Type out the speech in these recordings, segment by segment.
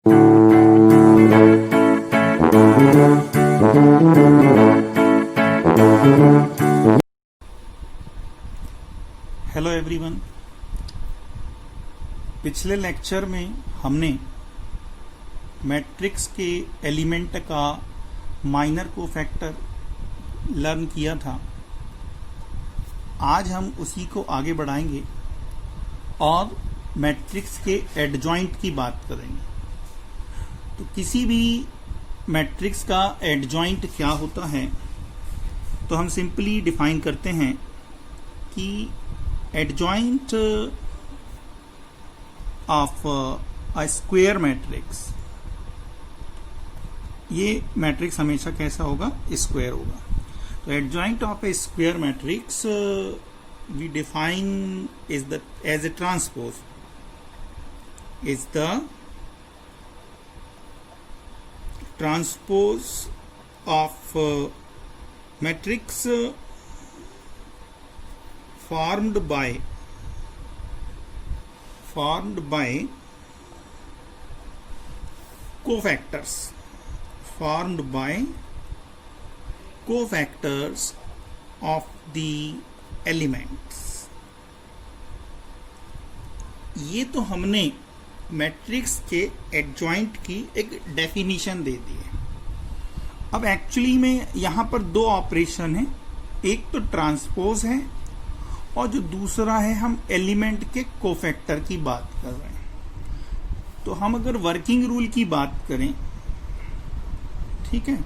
Hello everyone. पिछले lecture में हमने मैट्रिक्स के एलिमेंट का माइनर कोफैक्टर लर्न किया था। आज हम उसी को आगे बढ़ाएंगे और मैट्रिक्स के एडजॉइंट की बात करेंगे। तो किसी भी मैट्रिक्स का एडजॉइंट क्या होता है, तो हम सिंपली डिफाइन करते हैं कि adjoint of a square matrix, ये मैट्रिक्स हमेशा कैसा होगा? स्क्वायर होगा। तो adjoint of a square matrix we define is the as a transpose is the transpose of matrix formed by cofactors of the elements। ये तो हमने मैट्रिक्स के एडजॉइंट की एक डेफिनेशन दे दी है। अब एक्चुअली में यहां पर दो ऑपरेशन है, एक तो ट्रांसपोज है और जो दूसरा है हम एलिमेंट के कोफैक्टर की बात कर रहे हैं। तो हम अगर वर्किंग रूल की बात करें, ठीक है,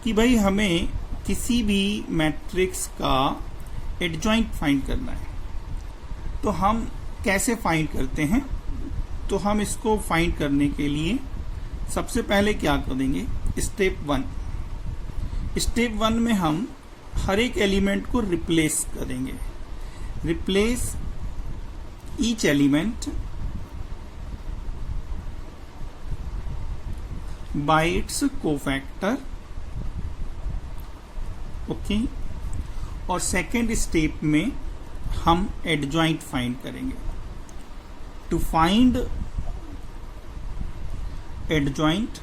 कि भाई हमें किसी भी मैट्रिक्स का एडजॉइंट फाइंड करना है, तो हम कैसे फाइंड करते हैं? तो हम इसको फाइंड करने के लिए सबसे पहले क्या करेंगे? स्टेप वन में हम हर एक एलिमेंट को रिप्लेस करेंगे। Replace each element by its cofactor, okay. और सेकेंड स्टेप में हम एडजॉइंट फाइंड करेंगे। To find adjoint,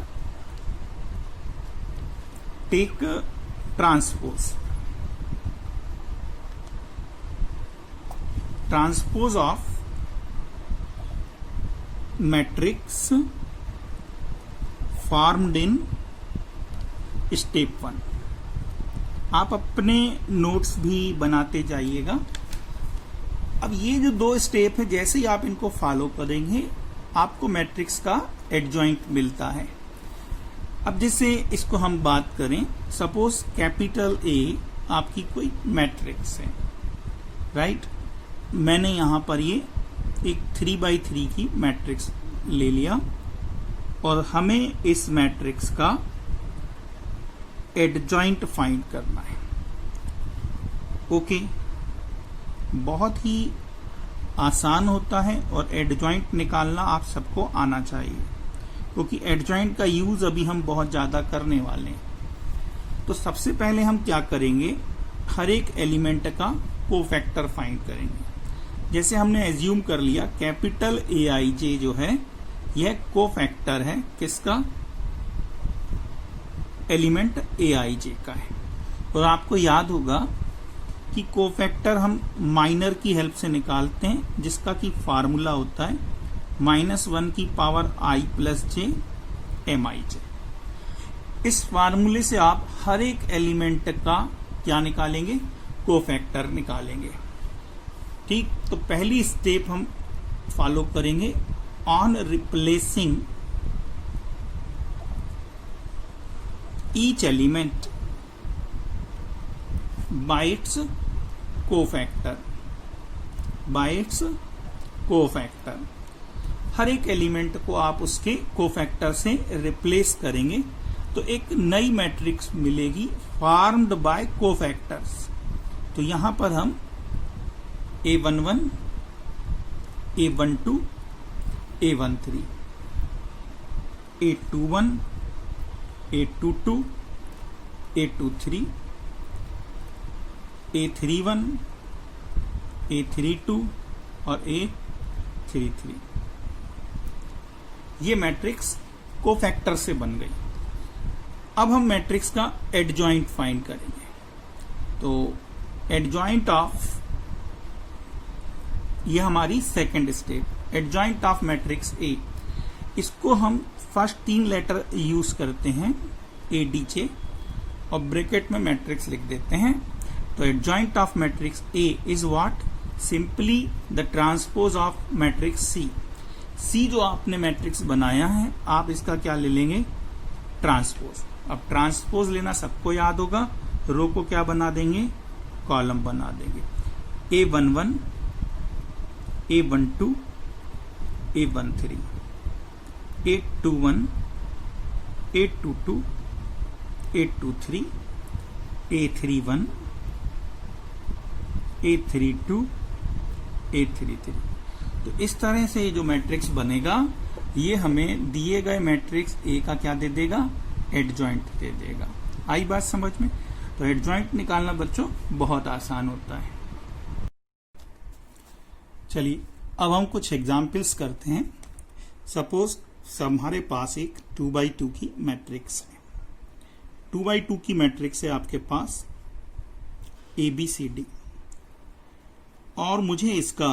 take transpose of matrix formed in step 1। आप अपने नोट्स भी बनाते जाइएगा। अब ये जो दो स्टेप है, जैसे ही आप इनको फॉलो करेंगे आपको मैट्रिक्स का एडजॉइंट मिलता है। अब जैसे इसको हम बात करें, सपोज कैपिटल ए आपकी कोई मैट्रिक्स है, राइट। मैंने यहां पर ये एक 3x3 की मैट्रिक्स ले लिया और हमें इस मैट्रिक्स का एडजॉइंट फाइंड करना है, ओके। बहुत ही आसान होता है और एडजॉइंट निकालना आप सबको आना चाहिए, क्योंकि एडजॉइंट का यूज अभी हम बहुत ज्यादा करने वाले हैं। तो सबसे पहले हम क्या करेंगे? हर एक एलिमेंट का कोफैक्टर फाइंड करेंगे। जैसे हमने एज्यूम कर लिया कैपिटल AIJ जो है यह कोफैक्टर है किसका? एलिमेंट AIJ का है। और आपको याद होगा कि कोफैक्टर हम माइनर की हेल्प से निकालते हैं, जिसका कि फार्मूला होता है -1 की power i plus j Mij। इस फार्मूले से आप हर एक एलिमेंट का क्या निकालेंगे? कोफैक्टर निकालेंगे, ठीक। तो पहली स्टेप हम फॉलो करेंगे on replacing each element by its cofactor. हर एक एलिमेंट को आप उसके कोफैक्टर से रिप्लेस करेंगे तो एक नई मैट्रिक्स मिलेगी फॉर्म्ड बाय कोफैक्टर्स। तो यहां पर हम A11, A12, A13, A21, A22, A23, A31, A32 और A33 ये मैट्रिक्स कोफैक्टर से बन गई। अब हम मैट्रिक्स का एडजॉइंट फाइंड करेंगे। तो एडजॉइंट ऑफ, ये हमारी second step, adjoint of matrix A. इसको हम फर्स्ट 3 लेटर यूज करते हैं ADJ और ब्रैकेट में मैट्रिक्स लिख देते हैं। तो adjoint of matrix A is what? Simply the transpose of matrix C जो आपने मैट्रिक्स बनाया है, आप इसका क्या ले लेंगे? ट्रांसपोज। अब ट्रांसपोज लेना सबको याद होगा, रो को क्या बना देंगे? कॉलम बना देंगे। A11, A12, A13, A21, A22, A23, A31, A32, A33। तो इस तरह से ये जो मैट्रिक्स बनेगा, ये हमें दिए गए मैट्रिक्स ए का क्या दे देगा? एडजॉइंट दे देगा। आई बात समझ में? तो एडजॉइंट निकालना बच्चों बहुत आसान होता है। चलिए अब हम कुछ एग्जाम्पल्स करते हैं। सपोज हमारे पास एक 2x2 की मैट्रिक्स है। 2x2 की मैट्रिक्स है आपके पास ABCD, और मुझे इसका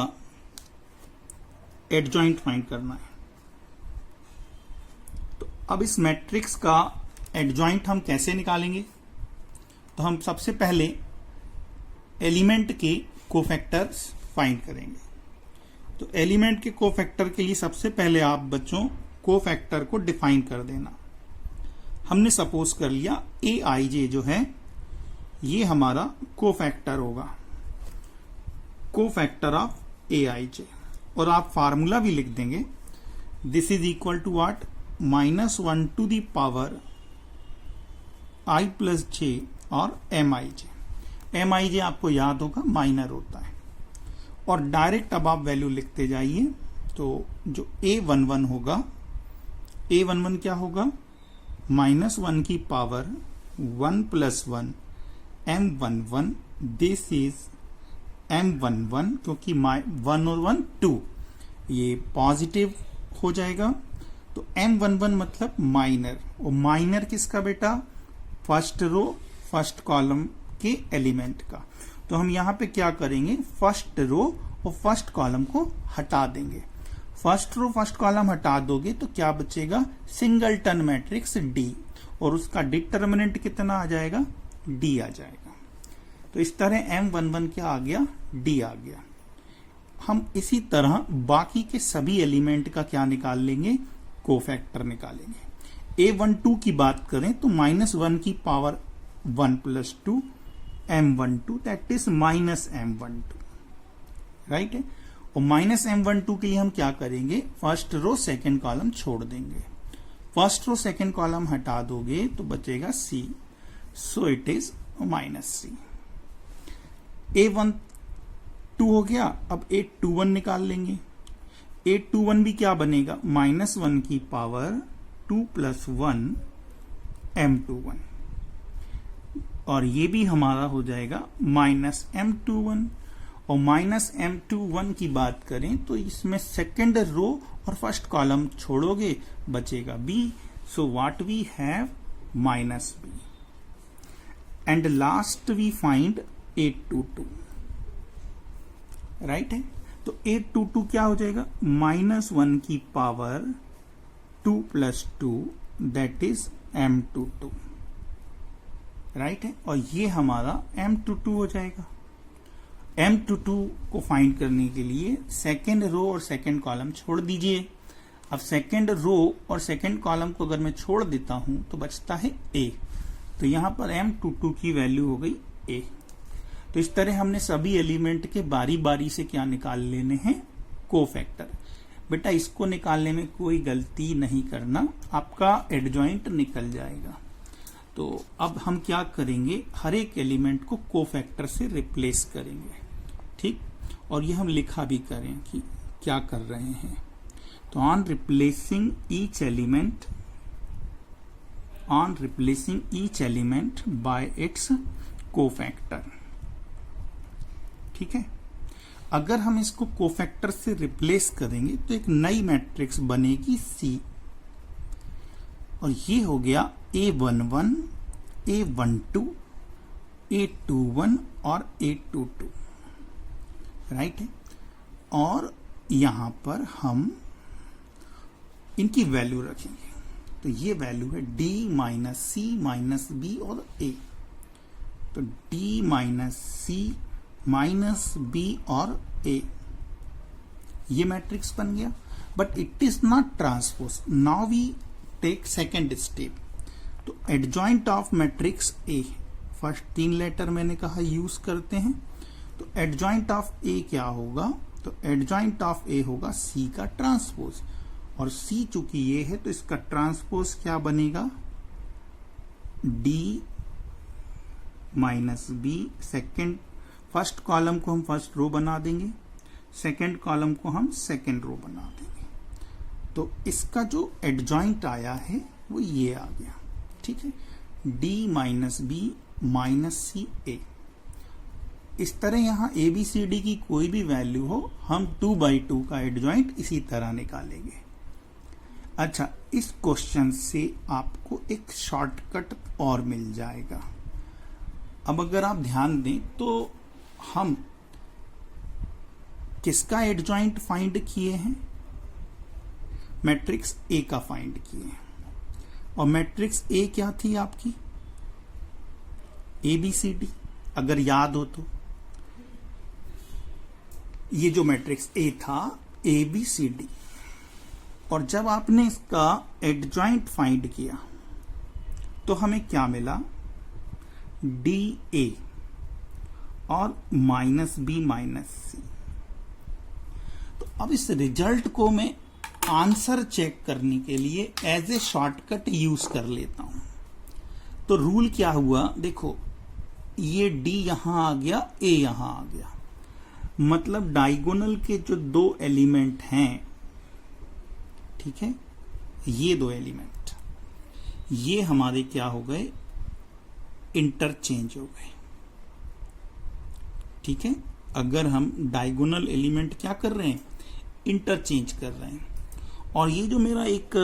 एडजॉइंट फाइंड करना है। तो अब इस मैट्रिक्स का एडजॉइंट हम कैसे निकालेंगे? तो हम सबसे पहले एलिमेंट के कोफैक्टर्स फाइंड करेंगे। तो एलिमेंट के कोफैक्टर के लिए सबसे पहले आप बच्चों कोफैक्टर को डिफाइन कर देना। हमने सपोज कर लिया AIJ जो है ये हमारा कोफैक्टर होगा, कोफैक्टर ऑफ AIJ। और आप फार्मूला भी लिख देंगे, this is equal to what? -1 to the power I plus J और MIJ। MIJ आपको याद होगा माइनर होता है। और डायरेक्ट अब आप वैल्यू लिखते जाइए। तो जो A11 होगा, A11 क्या होगा? -1 की power 1 plus 1 M11, this is M11, क्योंकि 1 और 1 2, ये पॉजिटिव हो जाएगा। तो M11 मतलब माइनर, और माइनर किसका बेटा? फर्स्ट रो फर्स्ट कॉलम के एलिमेंट का। तो हम यहां पे क्या करेंगे? फर्स्ट रो और फर्स्ट कॉलम को हटा देंगे। फर्स्ट रो फर्स्ट कॉलम हटा दोगे तो क्या बचेगा? सिंगलटन मैट्रिक्स D, और उसका डिटर्मिनेंट कितना आ जाएगा? D आ जाएगा। तो इस तरह M11 क्या आ गया? D आ गया। हम इसी तरह बाकी के सभी एलिमेंट का क्या निकाल लेंगे? कोफैक्टर निकालेंगे। A12 की बात करें तो -1 की power 1 plus 2 M12, that is -M12, right है। और -M12 के लिए हम क्या करेंगे? फर्स्ट रो सेकेंड कॉलम छोड़ देंगे। फर्स्ट रो सेकेंड कॉलम हटा दोगे तो बचेगा C, so it is -C। A12 हो गया। अब A21 निकाल लेंगे। A21 भी क्या बनेगा? -1 की पावर 2 प्लस 1 M21, और ये भी हमारा हो जाएगा -M21। और -M21 की बात करें तो इसमें सेकेंड रो और फर्स्ट कॉलम छोड़ोगे, बचेगा B, so what we have? -B। And last we find A22, right है। तो A22 क्या हो जाएगा? -1 की पावर 2 plus 2, that is M22, right है। और ये हमारा M22 हो जाएगा। M22 को फाइंड करने के लिए सेकेंड रो और सेकेंड कॉलम छोड़ दीजिए। अब सेकेंड रो और सेकेंड कॉलम को अगर मैं छोड़ देता हूं तो बचता है A। तो यहां पर M22 की वैल्यू हो गई A। तो इस तरह हमने सभी एलिमेंट के बारी बारी से क्या निकाल लेने हैं? कोफैक्टर। बेटा इसको निकालने में कोई गलती नहीं करना, आपका एडजॉइंट निकल जाएगा। तो अब हम क्या करेंगे? हर एक एलिमेंट को कोफैक्टर से रिप्लेस करेंगे, ठीक। और ये हम लिखा भी करें कि क्या कर रहे हैं। तो on replacing each element by its cofactor, ठीक है। अगर हम इसको कोफैक्टर से रिप्लेस करेंगे तो एक नई मैट्रिक्स बनेगी C। और ये हो गया A11, A12, A21 और A22, राइट है। और यहां पर हम इनकी वैल्यू रखेंगे, तो ये वैल्यू है D minus C minus B और A। तो D minus C minus B और A, ये मैट्रिक्स बन गया, but it is not transpose. Now we take second step. तो adjoint of matrix A, first 3 letter मैंने कहा यूज करते हैं। तो एडजॉइंट ऑफ A क्या होगा? तो एडजॉइंट ऑफ A होगा C का ट्रांसपोज, और C चूंकि ये है तो इसका ट्रांसपोज क्या बनेगा? D minus B। Second, first column को हम फर्स्ट रो बना देंगे, सेकेंड कॉलम को हम सेकेंड रो बना देंगे। तो इसका जो एडजॉइंट आया है वो ये आ गया, ठीक है। D minus B minus C A। इस तरह यहां ABCD की कोई भी वैल्यू हो, हम 2/2 का एडजॉइंट इसी तरह निकालेंगे। अच्छा, इस क्वेश्चन से आपको एक शॉर्टकट और मिल जाएगा। अब अगर आप ध्यान दें तो हम किसका एडजॉइंट फाइंड किए हैं? मैट्रिक्स A का फाइंड किए हैं। और मैट्रिक्स A क्या थी आपकी? ABCD, अगर याद हो तो। ये जो मैट्रिक्स A था ABCD, और जब आपने इसका एडजॉइंट फाइंड किया तो हमें क्या मिला? DA और माइनस B माइनस C। तो अब इस रिजल्ट को मैं आंसर चेक करने के लिए एज ए शॉर्टकट यूज कर लेता हूं। तो रूल क्या हुआ? देखो, ये D यहां आ गया, A यहां आ गया, मतलब डायगोनल के जो 2 एलिमेंट हैं, ठीक है, ये 2 एलिमेंट ये हमारे क्या हो गए? इंटरचेंज हो गए, ठीक है। अगर हम डायगोनल एलिमेंट क्या कर रहे हैं? इंटरचेंज कर रहे हैं। और ये जो मेरा एक,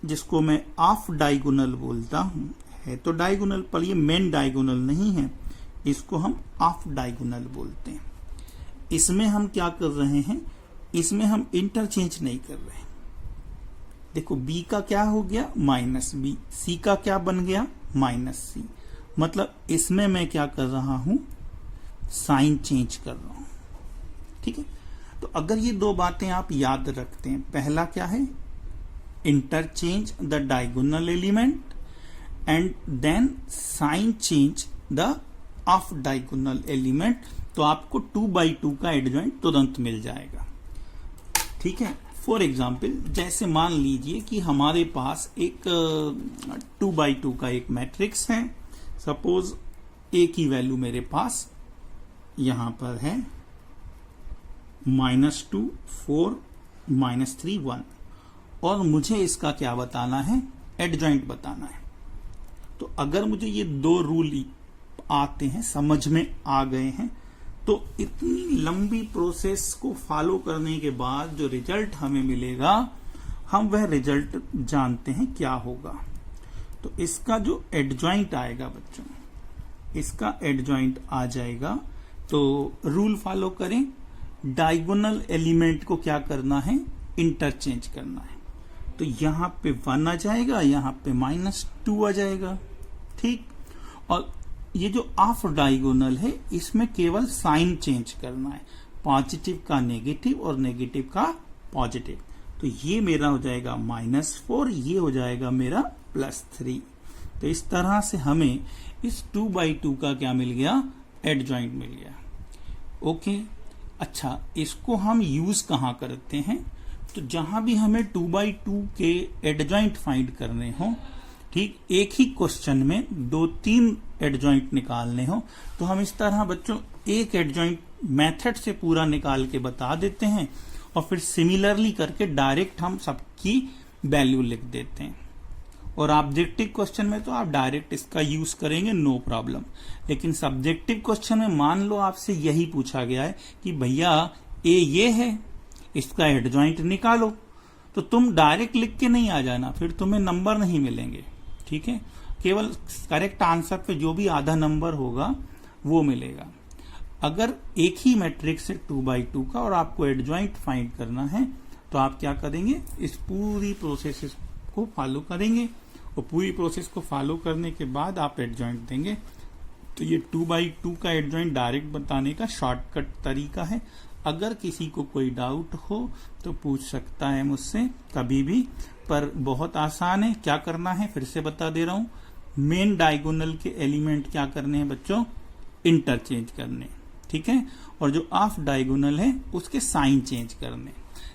जिसको मैं ऑफ डायगोनल बोलता हूं, है तो डायगोनल पर ये मेन डायगोनल नहीं है, इसको हम ऑफ डायगोनल बोलते हैं। इसमें हम क्या कर रहे हैं? इसमें हम इंटरचेंज नहीं कर रहे हैं। देखो, B का क्या हो गया? Minus B। C का क्या बन गया? Minus C। मतलब इसमें मैं क्या कर रहा हूं? साइन चेंज कर रहा हूं, ठीक है। तो अगर ये 2 बातें आप याद रखते हैं, पहला क्या है? Interchange the diagonal element and then sign change the off diagonal element, तो आपको 2/2 का एडजॉइंट तुरंत मिल जाएगा, ठीक है। फॉर एग्जाम्पल, जैसे मान लीजिए कि हमारे पास एक 2/2 का एक मैट्रिक्स है। सपोज A की वैल्यू मेरे पास यहां पर है -2, 4, -3, 1, और मुझे इसका क्या बताना है? एडजॉइंट बताना है। तो अगर मुझे ये 2 रूल आते हैं, समझ में आ गए हैं, तो इतनी लंबी प्रोसेस को फॉलो करने के बाद जो रिजल्ट हमें मिलेगा, हम वह रिजल्ट जानते हैं क्या होगा। तो इसका जो एडजॉइंट आएगा बच्चों, इसका एडजॉइंट आ जाएगा, तो रूल फॉलो करें, डायगोनल एलिमेंट को क्या करना है? इंटरचेंज करना है। तो यहां पे 1 आ जाएगा, यहां पे -2 आ जाएगा, ठीक। और ये जो ऑफ डायगोनल है, इसमें केवल साइन चेंज करना है, पॉजिटिव का नेगेटिव और नेगेटिव का पॉजिटिव। तो ये मेरा हो जाएगा -4, ये हो जाएगा मेरा +3। तो इस तरह से हमें इस 2/2 का क्या मिल गया? एडजॉइंट मिल गया। ओके, अच्छा, इसको हम यूज कहां करते हैं? तो जहां भी हमें 2/2 के एडजॉइंट फाइंड करने हो, ठीक, एक ही क्वेश्चन में 2-3 एडजॉइंट निकालने हो, तो हम इस तरह बच्चों एक एडजॉइंट मेथड से पूरा निकाल के बता देते हैं, और फिर सिमिलरली करके डायरेक्ट हम सबकी वैल्यू लिख देते हैं। और ऑब्जेक्टिव क्वेश्चन में तो आप डायरेक्ट इसका यूज करेंगे, नो प्रॉब्लम। लेकिन सब्जेक्टिव क्वेश्चन में मान लो आपसे यही पूछा गया है कि भैया A ये है, इसका एडजॉइंट निकालो, तो तुम डायरेक्ट लिख के नहीं आ जाना, फिर तुम्हें नंबर नहीं मिलेंगे, ठीक है। केवल करेक्ट आंसर पे जो भी आधा नंबर होगा वो मिलेगा। अगर एक ही मैट्रिक्स है 2x2 का और आपको एडजॉइंट फाइंड करना है तो आप क्या करेंगे, इस पूरी प्रोसेस को फॉलो करेंगे और पूरी प्रोसेस को फॉलो करने के बाद आप एडजॉइंट देंगे। तो ये 2x2 का एडजॉइंट डायरेक्ट बताने का शॉर्टकट तरीका है। अगर किसी को कोई डाउट हो तो पूछ सकता है मुझसे कभी भी, पर बहुत आसान है। क्या करना है फिर से बता दे रहा हूं, मेन डायगोनल के एलिमेंट क्या करने हैं बच्चों, इंटरचेंज करने, ठीक है, और जो ऑफ डायगोनल है उसके साइन चेंज करने।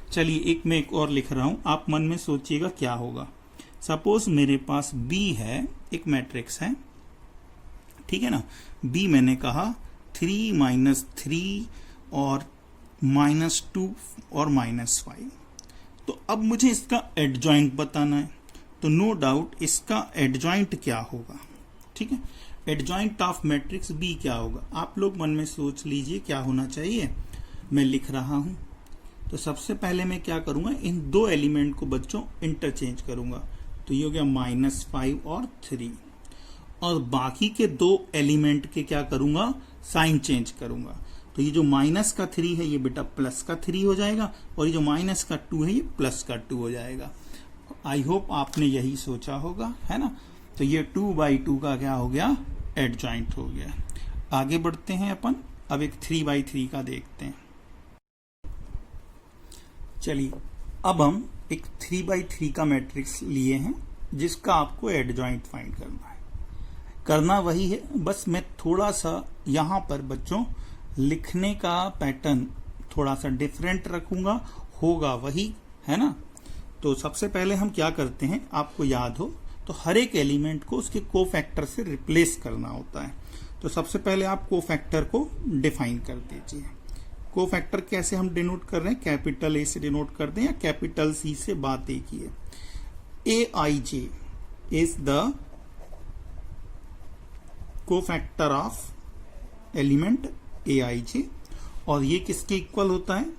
चलिए मैं एक और लिख रहा हूं, आप मन में सोचिएगा क्या होगा। सपोज मेरे पास B है, एक मैट्रिक्स है, ठीक है ना। B मैंने कहा 3 - 3 और -2 और -5। तो अब मुझे इसका एडजॉइंट बताना है, तो नो डाउट इसका एडजॉइंट क्या होगा, ठीक है। एडजॉइंट ऑफ मैट्रिक्स B क्या होगा, आप लोग मन में सोच लीजिए क्या होना चाहिए। मैं लिख रहा हूं, तो सबसे पहले मैं क्या करूंगा, इन दो एलिमेंट को बच्चों इंटरचेंज करूंगा। तो ये हो गया -5 और 3, और बाकी के दो एलिमेंट के क्या करूंगा, साइन चेंज करूंगा। तो ये जो -3 है ये बेटा +3 हो जाएगा, और ये जो -2 है ये +2 हो जाएगा। आई होप आपने यही सोचा होगा, है ना। तो ये 2x2 का क्या हो गया, एडजॉइंट हो गया। आगे बढ़ते हैं अपन, अब एक 3x3 का देखते हैं। चलिए अब हम एक 3x3 का मैट्रिक्स लिए हैं जिसका आपको एडजॉइंट फाइंड करना है। करना वही है, बस मैं थोड़ा सा यहां पर बच्चों लिखने का पैटर्न थोड़ा सा डिफरेंट रखूंगा, होगा वही, है ना। तो सबसे पहले हम क्या करते हैं, आपको याद हो तो हर एक एलिमेंट को उसके कोफैक्टर से रिप्लेस करना होता है। तो सबसे पहले आप कोफैक्टर को डिफाइन कर दीजिए। कोफैक्टर कैसे हम डिनोट कर रहे हैं, कैपिटल A से डिनोट कर दें या कैपिटल C से, बात एक ही है। Aij is the cofactor of element Aij, और ये किसके इक्वल होता है,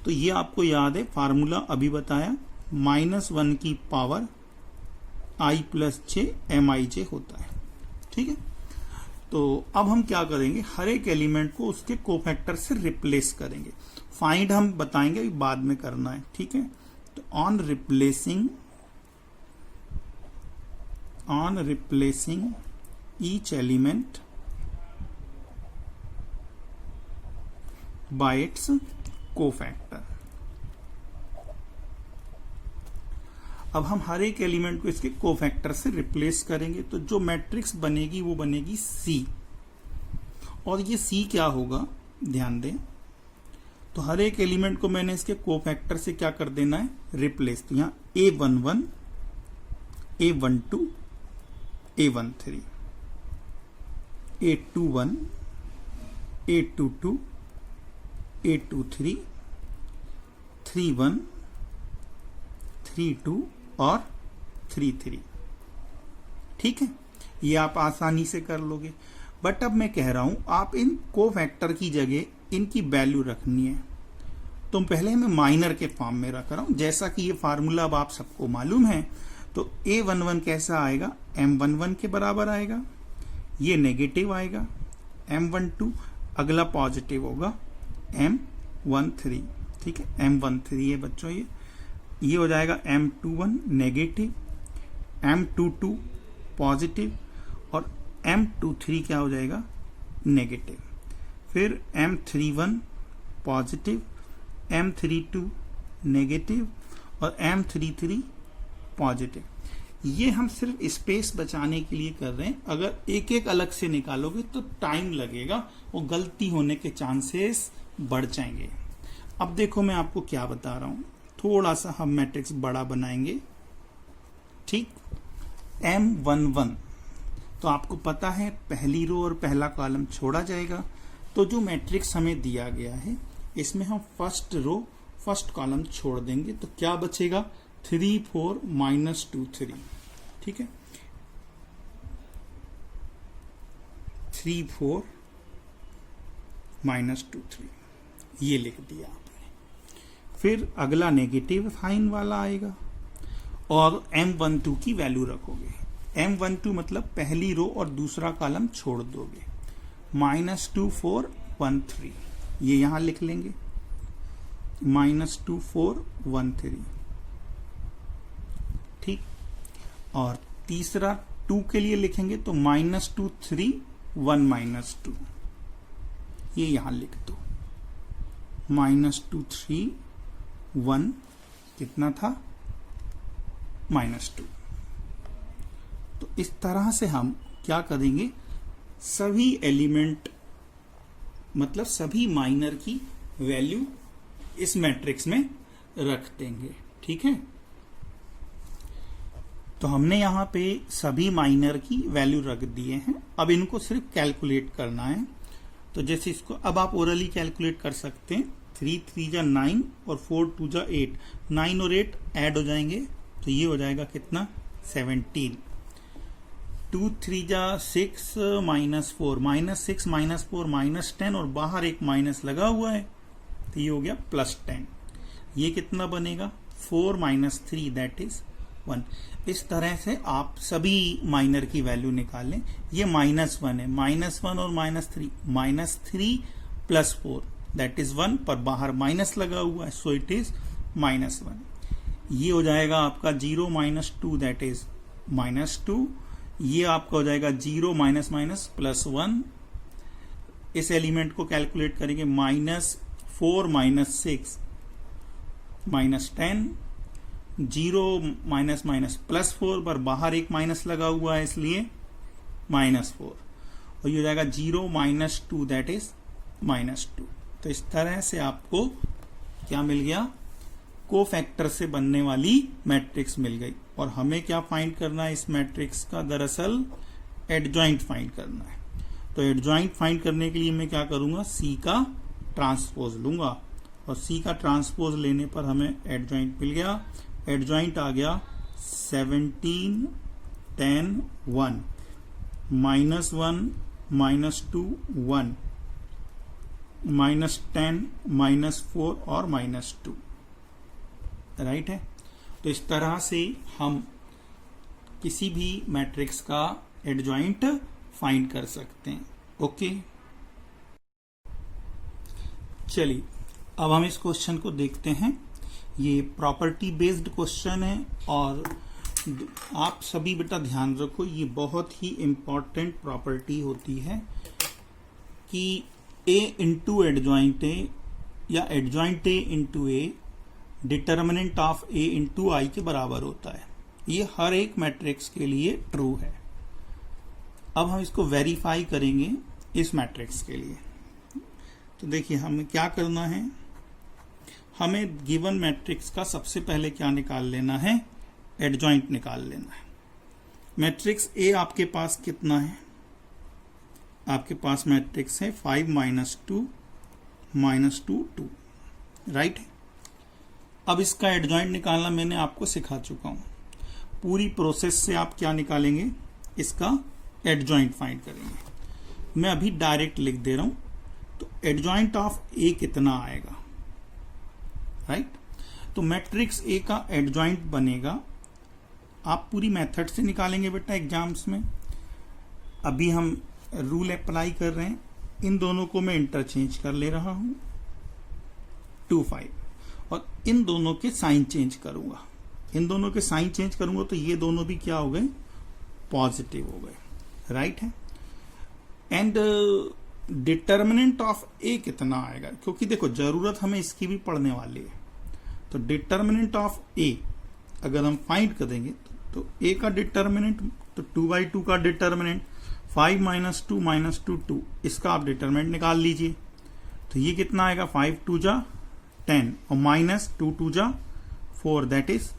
तो ये आपको याद है, फार्मूला अभी बताया, -1 की पावर i + j Mij होता है, ठीक है। तो अब हम क्या करेंगे, हर एक एलिमेंट को उसके कोफैक्टर से रिप्लेस करेंगे। फाइंड हम बताएंगे, बाद में करना है, ठीक है। तो on replacing each element by its cofactor. अब हम हर एक एलिमेंट को इसके कोफैक्टर से रिप्लेस करेंगे, तो जो मैट्रिक्स बनेगी वो बनेगी C। और ये C क्या होगा, ध्यान दें, तो हर एक एलिमेंट को मैंने इसके कोफैक्टर से क्या कर देना है, रिप्लेस। तो यहां A11, A12, A13, A21, A22, A23, 31, 32 और 33, ठीक है। ये आप आसानी से कर लोगे। बट अब मैं कह रहा हूं आप इन कोफैक्टर की जगह इनकी वैल्यू रखनी है, तो पहले मैं माइनर के फॉर्म में रख रहा हूं, जैसा कि ये फार्मूला अब आप सबको मालूम है। तो A11 कैसा आएगा, M11 के बराबर आएगा, ये नेगेटिव आएगा, M12 अगला पॉजिटिव होगा, M13, ठीक है। M13 है बच्चों, ये हो जाएगा M21 नेगेटिव, M22 पॉजिटिव, और M23 क्या हो जाएगा, नेगेटिव। फिर M31 पॉजिटिव, M32 नेगेटिव और M33 पॉजिटिव। ये हम सिर्फ स्पेस बचाने के लिए कर रहे हैं, अगर एक एक अलग से निकालोगे तो टाइम लगेगा और गलती होने के चांसेस बढ़ जाएंगे। अब देखो मैं आपको क्या बता रहा हूं, थोड़ा सा हम मैट्रिक्स बड़ा बनाएंगे, ठीक। M11, तो आपको पता है पहली रो और पहला कॉलम छोड़ा जाएगा, तो जो मैट्रिक्स हमें दिया गया है इसमें हम फर्स्ट रो फर्स्ट कॉलम छोड़ देंगे, तो क्या बचेगा, 3 4 -2 3, ठीक है। 3 4 -2 3 ये लिख दिया आपने। फिर अगला नेगेटिव साइन वाला आएगा और M12 की वैल्यू रखोगे। M12 मतलब पहली रो और दूसरा कॉलम छोड़ दोगे। -2413 ये यहां लिख लेंगे, -2413, ठीक। और तीसरा 2 के लिए लिखेंगे तो -231 -2 ये यहां लिख दो। -231 कितना था, -2। तो इस तरह से हम क्या करेंगे, सभी एलिमेंट मतलब सभी माइनर की वैल्यू इस मैट्रिक्स में रख देंगे, ठीक है। तो हमने यहां पे सभी माइनर की वैल्यू रख दिए हैं। अब इनको सिर्फ कैलकुलेट करना है। तो जैसे इसको अब आप ओरली कैलकुलेट कर सकते हैं। 3 3 जा 9 और 4 2 जा 8, 9 और 8 ऐड हो जाएंगे तो ये हो जाएगा कितना, 17। 2 3 जा 6 -4, -6 -4 -10 और बाहर एक माइनस लगा हुआ है तो ये हो गया +10। ये कितना बनेगा, 4 - 3 दैट इज 1। इस तरह से आप सभी माइनर की वैल्यू निकालें। ये -1 है, -1 और -3, -3 + 4 दैट इज 1, पर बाहर माइनस लगा हुआ है सो इट इज -1। ये हो जाएगा आपका 0 - 2 दैट इज -2। ये आपका हो जाएगा 0 - +1। इस एलिमेंट को कैलकुलेट करेंगे, -4 - 6 -10, 0 +4 पर बाहर एक माइनस लगा हुआ है इसलिए -4, और ये हो जाएगा 0 - 2 दैट इज -2। तो इस तरह से आपको क्या मिल गया, कोफैक्टर से बनने वाली मैट्रिक्स मिल गई। और हमें क्या फाइंड करना है इस मैट्रिक्स का, दरअसल एडजॉइंट फाइंड करना है। तो एडजॉइंट फाइंड करने के लिए मैं क्या करूंगा, C का ट्रांसपोज लूंगा और C का ट्रांसपोज लेने पर हमें एडजॉइंट मिल गया। एडजॉइंट आ गया 17 10 1 -1 -2 1 -10 -4 और -2, राइट है। तो इस तरह से हम किसी भी मैट्रिक्स का एडजॉइंट फाइंड कर सकते हैं। ओके, चलिए अब हम इस क्वेश्चन को देखते हैं। ये प्रॉपर्टी बेस्ड क्वेश्चन है और आप सभी बेटा ध्यान रखो, ये बहुत ही इंपॉर्टेंट प्रॉपर्टी होती है कि A इंटू एडजॉइंट A या adjoint A into A determinant of A into I के बराबर होता है। ये हर एक मैट्रिक्स के लिए ट्रू है। अब हम इसको वेरीफाई करेंगे इस मैट्रिक्स के लिए। तो देखिए हमें क्या करना है, हमें गिवन मैट्रिक्स का सबसे पहले क्या निकाल लेना है, एडजॉइंट निकाल लेना है। मैट्रिक्स A आपके पास कितना है, आपके पास मैट्रिक्स है 5 - 2 -2 2, राइट है। अब इसका एडजॉइंट निकालना मैंने आपको सिखा चुका हूं। पूरी प्रोसेस से आप क्या निकालेंगे, इसका एडजॉइंट फाइंड करेंगे। मैं अभी डायरेक्ट लिख दे रहा हूं। तो एडजॉइंट ऑफ A कितना आएगा, राइट। तो मैट्रिक्स A का एडजॉइंट बनेगा, आप पूरी मेथड से निकालेंगे बेटा एग्जाम्स में। अभी हम रूल अप्लाई कर रहे हैं, इन दोनों को मैं इंटरचेंज कर ले रहा हूं 2 5, और इन दोनों के साइन चेंज करूंगा। इन दोनों के साइन चेंज करूंगा तो ये दोनों भी क्या हो गए, पॉजिटिव हो गए, राइट है। एंड डिटर्मिनेंट ऑफ A कितना आएगा, क्योंकि देखो जरूरत हमें इसकी भी पढ़ने वाली है। तो डिटर्मिनेंट ऑफ A अगर हम फाइंड करेंगे तो A का डिटर्मिनेंट, तो 2/2 का डिटर्मिनेंट 5 - 2 -2 2, इसका आप डिटर्मिनेंट निकाल लीजिए। तो ये कितना आएगा, 5 2 जा 10 और -2 2 जा 4 दैट इज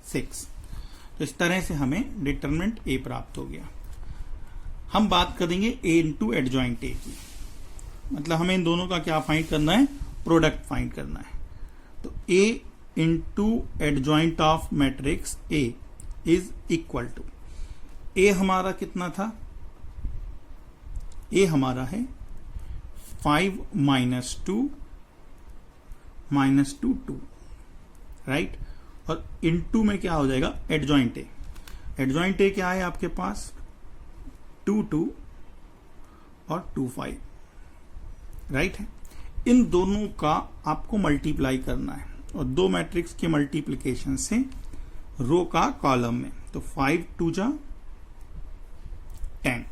6। तो इस तरह से हमें डिटर्मिनेंट A प्राप्त हो गया। हम बात करेंगे A इंटू एडजॉइंट A की, मतलब हमें इन दोनों का क्या फाइंड करना है, प्रोडक्ट फाइंड करना है। तो A into adjoint of matrix A is equal to, A हमारा कितना था, A हमारा है 5 - 2 -2 2, राइट। और इनटू में क्या हो जाएगा, एडजॉइंट ए। एडजॉइंट ए क्या है आपके पास, 2 2 और 2 5, राइट है। इन दोनों का आपको मल्टीप्लाई करना है, और दो मैट्रिक्स के मल्टीप्लीकेशन से रो का कॉलम में, तो 5 2 जा 10,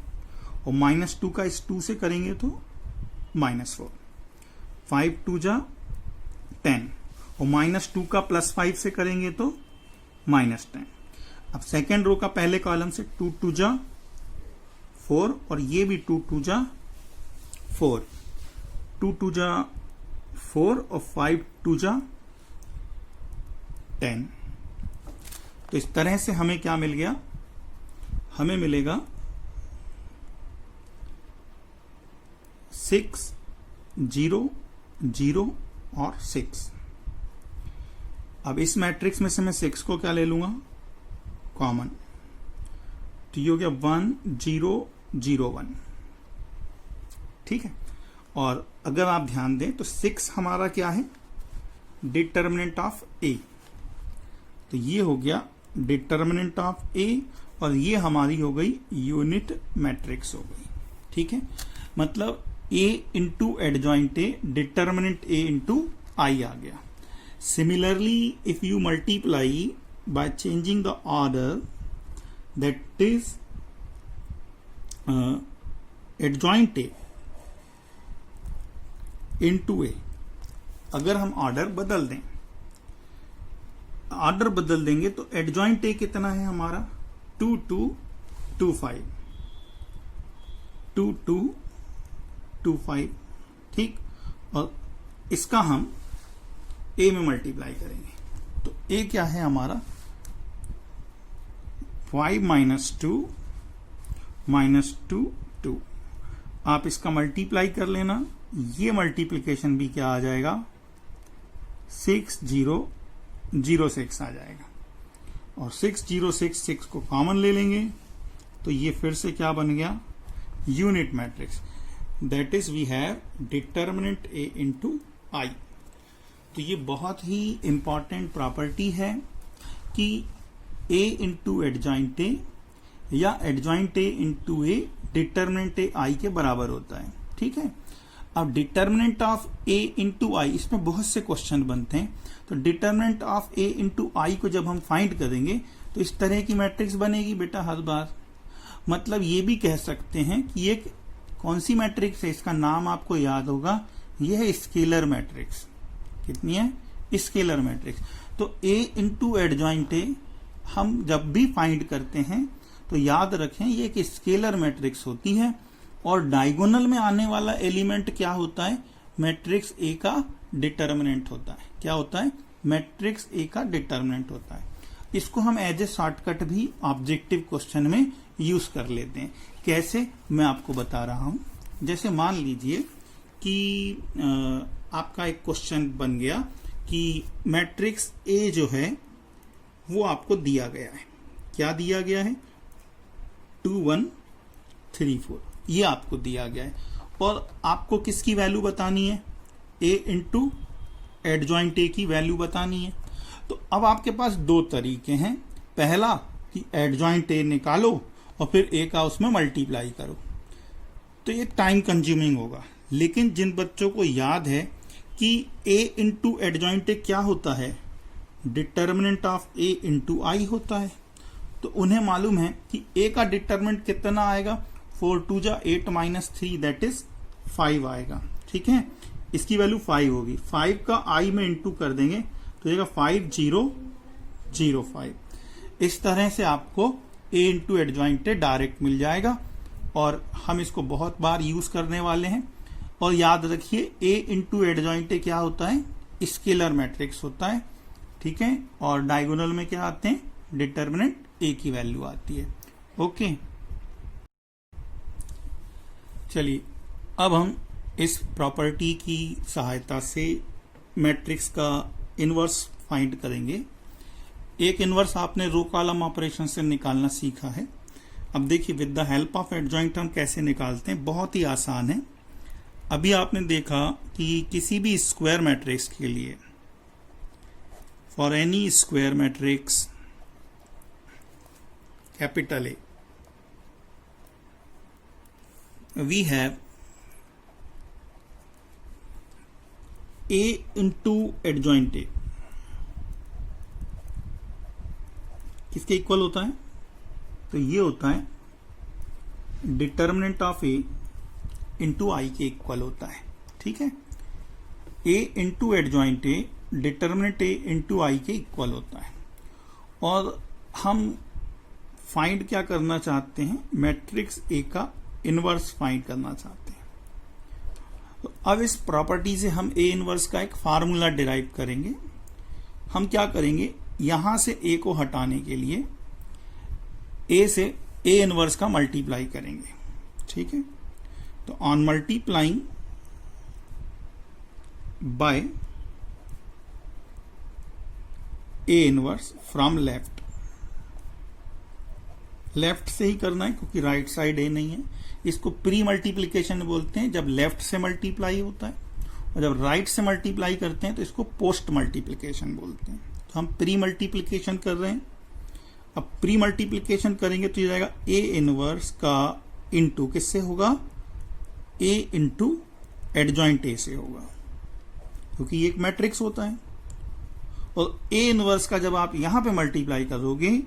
और -2 का इस 2 से करेंगे तो -4, 5 2 जा 10, और -2 का +5 से करेंगे तो -10। अब सेकेंड रो का पहले कॉलम से 2 2 जा 4, और ये भी 2 2 जा 4, 2 2 जा 4 और 5 2 जा 10। तो इस तरह से हमें क्या मिल गया, हमें मिलेगा 6 0 0 और 6। अब इस मैट्रिक्स में से मैं 6 को क्या ले लूंगा, कॉमन, तो ये हो गया 1 0 0 1, ठीक है। और अगर आप ध्यान दें तो 6 हमारा क्या है, डिटर्मिनेंट ऑफ ए, तो ये हो गया डिटर्मिनेंट ऑफ ए, और ये हमारी हो गई यूनिट मैट्रिक्स हो गई, ठीक है। मतलब A into adjoint A, determinant A into I आ गया। Similarly if you multiply by changing the order, that is adjoint A into A, अगर हम ऑर्डर बदल दें, ऑर्डर बदल देंगे तो एडजॉइंट ए कितना है हमारा, 2 2 2 5, 2 2 2 5, ठीक। और इसका हम ए में मल्टीप्लाई करेंगे, तो ए क्या है हमारा, 5 -2 -2 2। आप इसका मल्टीप्लाई कर लेना, ये मल्टीप्लीकेशन भी क्या आ जाएगा, 6 0 0 6 आ जाएगा, और 6 0 6 6 को कॉमन ले लेंगे, तो ये फिर से क्या बन गया, unit matrix. That is we have determinant A into I. तो ये बहुत ही इंपॉर्टेंट प्रॉपर्टी है कि ए इंटू एडजॉइंट ए या adjoint A into A determinant A I के बराबर होता है, ठीक है। अब determinant of A into I, इसमें बहुत से क्वेश्चन बनते हैं, तो determinant of A into I को जब हम फाइंड करेंगे तो इस तरह की मैट्रिक्स बनेगी बेटा हर बार। मतलब ये भी कह सकते हैं कि एक कौन सी मैट्रिक्स है, इसका नाम आपको याद होगा, यह है स्केलर मैट्रिक्स। कितनी है, स्केलर मैट्रिक्स। तो ए इंटू एडजॉइंट ए हम जब भी फाइंड करते हैं तो याद रखें ये एक स्केलर मैट्रिक्स होती है, और डायगोनल में आने वाला एलिमेंट क्या होता है, मैट्रिक्स ए का डिटर्मिनेंट होता है। क्या होता है, मैट्रिक्स ए का डिटर्मिनेंट होता है। इसको हम एज ए शॉर्टकट भी ऑब्जेक्टिव क्वेश्चन में यूज कर लेते हैं। कैसे, मैं आपको बता रहा हूं। जैसे मान लीजिए कि आपका एक क्वेश्चन बन गया कि मैट्रिक्स ए जो है वो आपको दिया गया है। क्या दिया गया है, 2 1 3 4, ये आपको दिया गया है, और आपको किसकी वैल्यू बतानी है, ए इंटू एडजॉइंट ए की वैल्यू बतानी है। तो अब आपके पास दो तरीके हैं। पहला कि एडजॉइंट ए निकालो और फिर ए का उसमें मल्टीप्लाई करो, तो ये टाइम कंज्यूमिंग होगा। लेकिन जिन बच्चों को याद है कि ए इंटू एडजॉइंट ए क्या होता है, डिटर्मिनेंट ऑफ ए इंटू आई होता है, तो उन्हें मालूम है कि ए का डिटर्मिनेंट कितना आएगा, 4 2 जा 8 -3 दैट इज 5 आएगा, ठीक है। इसकी वैल्यू 5 होगी, 5 का आई में इंटू कर देंगे तो जाएगा 5 0 0 5। इस तरह से आपको ए इंटू एडजॉइंट ए डायरेक्ट मिल जाएगा, और हम इसको बहुत बार यूज करने वाले हैं। और याद रखिए ए इंटू एडजॉइंट ए क्या होता है, स्केलर मैट्रिक्स होता है, ठीक है। और डायगोनल में क्या आते हैं, डिटर्मिनेंट ए की वैल्यू आती है। ओके, चलिए अब हम इस प्रॉपर्टी की सहायता से मैट्रिक्स का इनवर्स फाइंड करेंगे। एक इनवर्स आपने रो कॉलम ऑपरेशन से निकालना सीखा है। अब देखिए with the help of adjoint हम कैसे निकालते हैं, बहुत ही आसान है। अभी आपने देखा कि किसी भी स्क्वायर मैट्रिक्स के लिए, for any square matrix capital A, we have A into adjoint A किसके इक्वल होता है? तो ये होता है determinant of A into I के इक्वल होता है। ठीक है, A into adjoint A determinant A into I के इक्वल होता है। और हम फाइंड क्या करना चाहते हैं? मैट्रिक्स ए का इनवर्स फाइंड करना चाहते हैं। तो अब इस प्रॉपर्टी से हम ए इनवर्स का एक फार्मूला डिराइव करेंगे। हम क्या करेंगे, यहां से ए को हटाने के लिए ए से ए इनवर्स का मल्टीप्लाई करेंगे। ठीक है, तो on multiplying by A inverse from left, left से ही करना है क्योंकि राइट साइड ए नहीं है। इसको प्री मल्टीप्लीकेशन बोलते हैं जब लेफ्ट से मल्टीप्लाई होता है, और जब राइट से मल्टीप्लाई करते हैं तो इसको पोस्ट मल्टीप्लीकेशन बोलते हैं। तो हम प्री मल्टीप्लीकेशन कर रहे हैं। अब प्री मल्टीप्लीकेशन करेंगे तो ये जाएगा ए इनवर्स का इंटू किससे होगा? ए इंटू एडजॉइंट ए से होगा, क्योंकि ये एक मैट्रिक्स होता है। और ए इनवर्स का जब आप यहां पे मल्टीप्लाई करोगे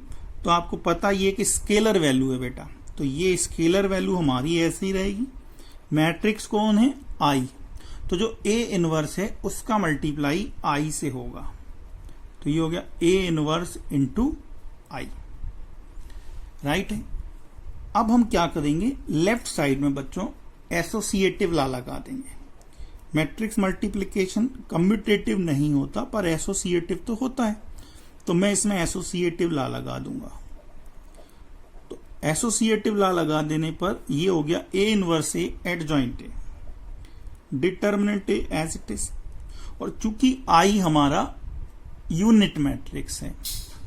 तो आपको पता ये कि स्केलर वैल्यू है बेटा, तो ये स्केलर वैल्यू हमारी ऐसे ही रहेगी। मैट्रिक्स कौन है? आई। तो जो ए इनवर्स है उसका मल्टीप्लाई आई से होगा, तो ये हो गया A inverse into I. Right है। अब हम क्या करेंगे, लेफ्ट साइड में बच्चों एसोसिएटिव लॉ लगा देंगे। मैट्रिक्स मल्टीप्लिकेशन कम्यूटेटिव नहीं होता पर एसोसिएटिव तो होता है, तो मैं इसमें एसोसिएटिव लॉ लगा दूंगा। तो एसोसिएटिव लॉ लगा देने पर ये हो गया A inverse A adjoint A determinant A as it is. और चूंकि आई हमारा यूनिट मैट्रिक्स है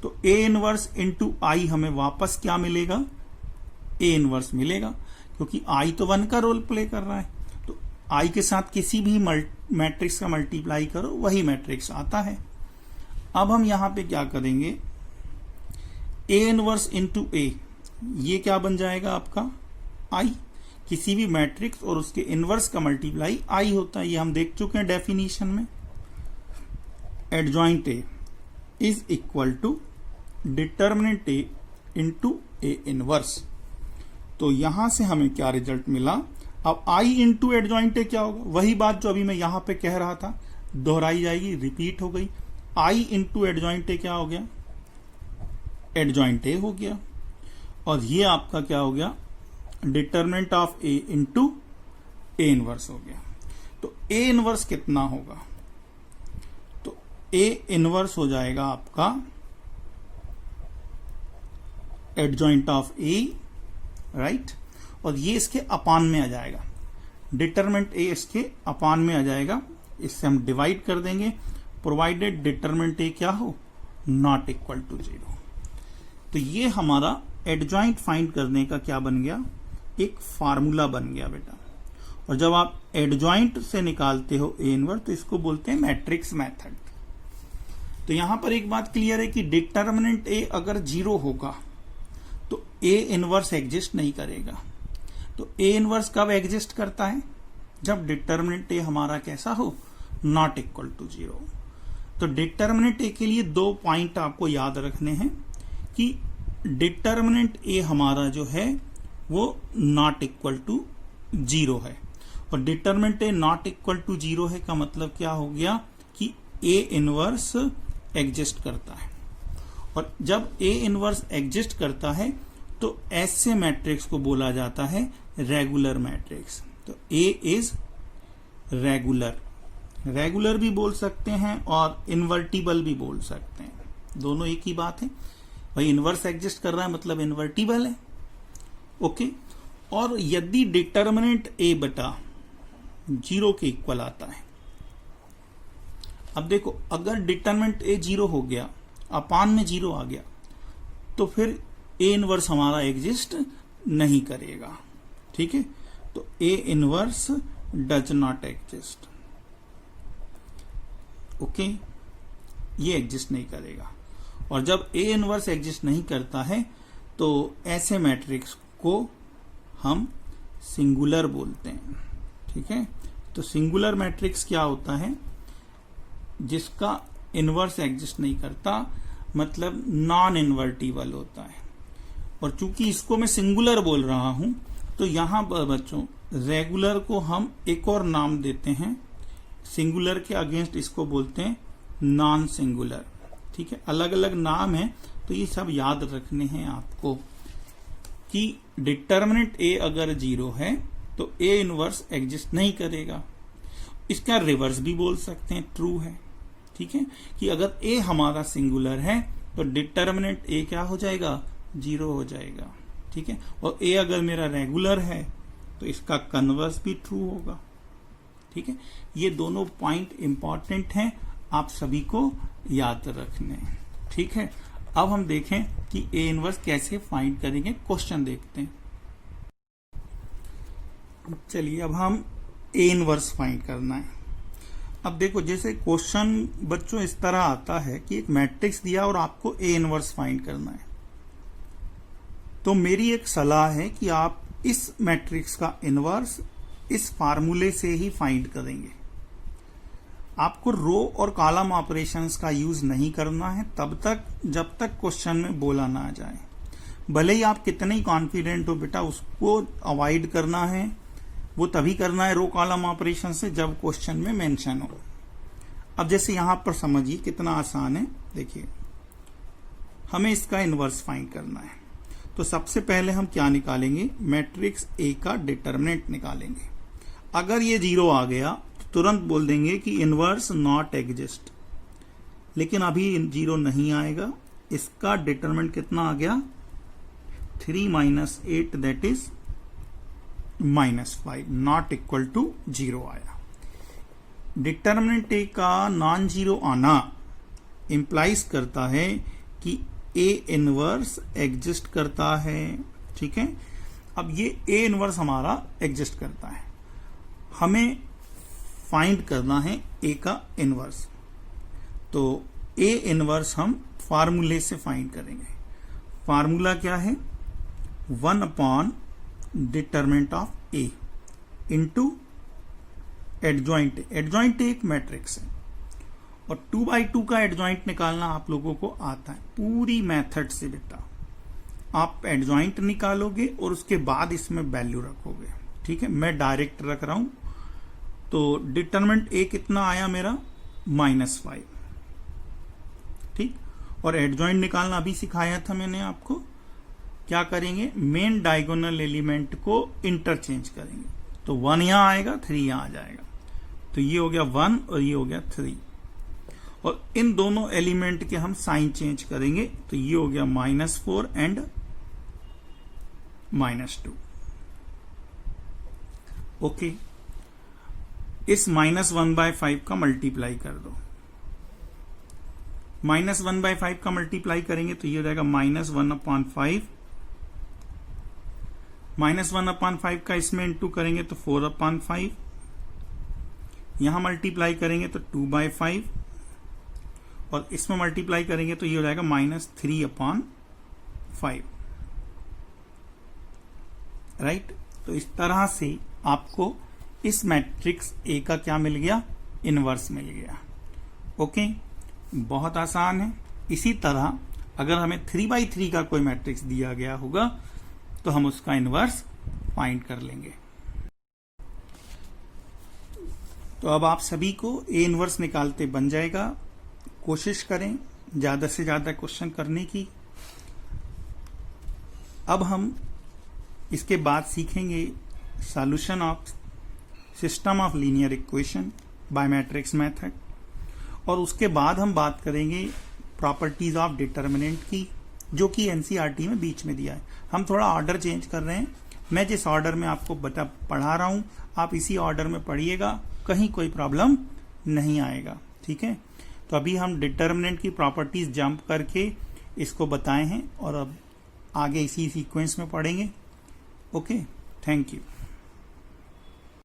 तो ए इनवर्स इंटू आई हमें वापस क्या मिलेगा? ए इनवर्स मिलेगा, क्योंकि आई तो 1 का रोल प्ले कर रहा है। तो आई के साथ किसी भी मैट्रिक्स का मल्टीप्लाई करो वही मैट्रिक्स आता है। अब हम यहां पे क्या करेंगे, ए इनवर्स इंटू ए, ये क्या बन जाएगा आपका? आई। किसी भी मैट्रिक्स और उसके इनवर्स का मल्टीप्लाई आई होता है, ये हम देख चुके हैं डेफिनेशन में। Adjoint A is equal to determinant A into A inverse. तो यहां से हमें क्या रिजल्ट मिला? अब आई इंटू एडजॉइंट ए क्या होगा? वही बात जो अभी मैं यहां पे कह रहा था दोहराई जाएगी, रिपीट हो गई। आई इंटू एडजॉइंट ए क्या हो गया? एडजॉइंट ए हो गया। और ये आपका क्या हो गया? Determinant of A into A inverse हो गया। तो ए इनवर्स कितना होगा? तो ए इनवर्स हो जाएगा आपका एडजॉइंट ऑफ ए, राइट। और ये इसके अपान में आ जाएगा, डिटरमिनेंट ए इसके अपान में आ जाएगा। इससे हम डिवाइड कर देंगे, प्रोवाइडेड डिटरमिनेंट ए क्या हो? Not equal to 0। तो ये हमारा एडजॉइंट फाइंड करने का क्या बन गया? एक फार्मूला बन गया बेटा। और जब आप एडजॉइंट से निकालते हो ए इनवर्स तो इसको बोलते हैं मैट्रिक्स मेथड। तो यहां पर एक बात क्लियर है कि डिटरमिनेंट ए अगर 0 होगा तो ए इनवर्स एग्जिस्ट नहीं करेगा। तो ए इनवर्स कब एग्जिस्ट करता है? जब डिटरमिनेंट ए हमारा कैसा हो? Not equal to 0। तो डिटरमिनेंट ए के लिए 2 पॉइंट आपको याद रखने हैं कि डिटरमिनेंट ए हमारा जो है वो नॉट इक्वल टू 0 है। और determinant A not equal to 0 है का मतलब क्या हो गया कि ए इनवर्स एग्जिस्ट करता है। और जब ए इनवर्स एग्जिस्ट करता है तो ऐसे मैट्रिक्स को बोला जाता है रेगुलर मैट्रिक्स। तो ए इज रेगुलर, रेगुलर भी बोल सकते हैं और इन्वर्टिबल भी बोल सकते हैं, दोनों एक ही बात है। भाई इनवर्स एग्जिस्ट कर रहा है मतलब इन्वर्टिबल है, ओके। और यदि डिटरमिनेंट ए बटा 0 के इक्वल आता है, अब देखो अगर डिटरमिनेंट ए 0 हो गया, अपान में 0 आ गया, तो फिर ए इनवर्स हमारा एग्जिस्ट नहीं करेगा, ठीक है। तो A inverse does not exist. Okay, ये एग्जिस्ट नहीं करेगा। और जब ए इनवर्स एग्जिस्ट नहीं करता है तो ऐसे मैट्रिक्स को हम सिंगुलर बोलते हैं। ठीक है, तो सिंगुलर मैट्रिक्स क्या होता है? जिसका इनवर्स एग्जिस्ट नहीं करता, मतलब नॉन इन्वर्टिबल होता है। और चूंकि इसको मैं सिंगुलर बोल रहा हूं तो यहां पर बच्चों रेगुलर को हम एक और नाम देते हैं, सिंगुलर के अगेंस्ट इसको बोलते हैं नॉन सिंगुलर। ठीक है, अलग अलग नाम है, तो ये सब याद रखने हैं आपको कि डिटर्मिनेंट ए अगर 0 है तो ए इनवर्स एग्जिस्ट नहीं करेगा। इसका रिवर्स भी बोल सकते हैं, ट्रू है। ठीक है, कि अगर ए हमारा सिंगुलर है तो डिटर्मिनेंट ए क्या हो जाएगा? 0 हो जाएगा। ठीक है, और ए अगर मेरा रेगुलर है तो इसका कन्वर्स भी ट्रू होगा। ठीक है, ये दोनों पॉइंट इंपॉर्टेंट हैं, आप सभी को याद रखने हैं। ठीक है, अब हम देखें कि ए इनवर्स कैसे फाइंड करेंगे। क्वेश्चन देखते हैं। चलिए, अब हम ए इनवर्स फाइंड करना है। अब देखो, जैसे क्वेश्चन बच्चों इस तरह आता है कि एक मैट्रिक्स दिया और आपको ए इनवर्स फाइंड करना है, तो मेरी एक सलाह है कि आप इस मैट्रिक्स का इनवर्स इस फार्मूले से ही फाइंड करेंगे। आपको रो और कॉलम ऑपरेशंस का यूज नहीं करना है तब तक जब तक क्वेश्चन में बोला ना आ जाए। भले ही आप कितने ही कॉन्फिडेंट हो बेटा, उसको अवॉइड करना है, वो तभी करना है रो कॉलम ऑपरेशन से जब क्वेश्चन में मेंशन हो। अब जैसे यहां पर समझिए कितना आसान है। देखिए, हमें इसका इनवर्स फाइंड करना है, तो सबसे पहले हम क्या निकालेंगे? मैट्रिक्स ए का डिटर्मिनेंट निकालेंगे। अगर ये 0 आ गया तो तुरंत बोल देंगे कि इनवर्स नॉट एग्जिस्ट, लेकिन अभी 0 नहीं आएगा। इसका डिटर्मिनेंट कितना आ गया? 3 - 8 that is -5, not equal to 0 आया। डिटर्मिनेंट ए का नॉन 0 आना इंप्लाइज करता है कि ए इनवर्स एग्जिस्ट करता है। ठीक है, अब ये ए इनवर्स हमारा एग्जिस्ट करता है, हमें फाइंड करना है ए का इनवर्स। तो ए इनवर्स हम फार्मूले से फाइंड करेंगे। फार्मूला क्या है? 1 determinant of A into adjoint. Adjoint एक मैट्रिक्स है और 2x2 का एडजॉइंट निकालना आप लोगों को आता है पूरी मेथड से बेटा। आप एडजॉइंट निकालोगे और उसके बाद इसमें वैल्यू रखोगे। ठीक है, मैं डायरेक्ट रख रहा हूं। तो डिटरमिनेंट ए कितना आया मेरा? -5। ठीक, और एडजॉइंट निकालना अभी सिखाया था मैंने आपको। क्या करेंगे? मेन डायगोनल एलिमेंट को इंटरचेंज करेंगे। तो 1 यहां आएगा, 3 यहां आ जाएगा, तो ये हो गया 1 और ये हो गया 3। और इन दोनों एलिमेंट के हम साइन चेंज करेंगे, तो ये हो गया -4 एंड -2। ओके, इस -1/5 का मल्टीप्लाई कर दो। -1/5 का मल्टीप्लाई करेंगे तो ये हो जाएगा -1/5। -1/5 का इसमें इंटू करेंगे तो 4/5। यहां मल्टीप्लाई करेंगे तो 2/5 और इसमें मल्टीप्लाई करेंगे तो ये हो जाएगा -3/5। राइट, तो इस तरह से आपको इस मैट्रिक्स ए का क्या मिल गया? इनवर्स मिल गया। ओके, बहुत आसान है। इसी तरह अगर हमें 3/3 का कोई मैट्रिक्स दिया गया होगा तो हम उसका इनवर्स फाइंड कर लेंगे। तो अब आप सभी को ए इनवर्स निकालते बन जाएगा। कोशिश करें ज्यादा से ज्यादा क्वेश्चन करने की। अब हम इसके बाद सीखेंगे solution of system of linear equation by matrix method, और उसके बाद हम बात करेंगे प्रॉपर्टीज ऑफ डिटर्मिनेंट की, जो कि एनसीईआरटी में बीच में दिया है। हम थोड़ा ऑर्डर चेंज कर रहे हैं। मैं जिस ऑर्डर में आपको पढ़ा रहा हूं आप इसी ऑर्डर में पढ़िएगा, कहीं कोई प्रॉब्लम नहीं आएगा। ठीक है, तो अभी हम डिटर्मिनेंट की प्रॉपर्टीज जंप करके इसको बताए हैं और अब आगे इसी सीक्वेंस में पढ़ेंगे। Okay, thank you.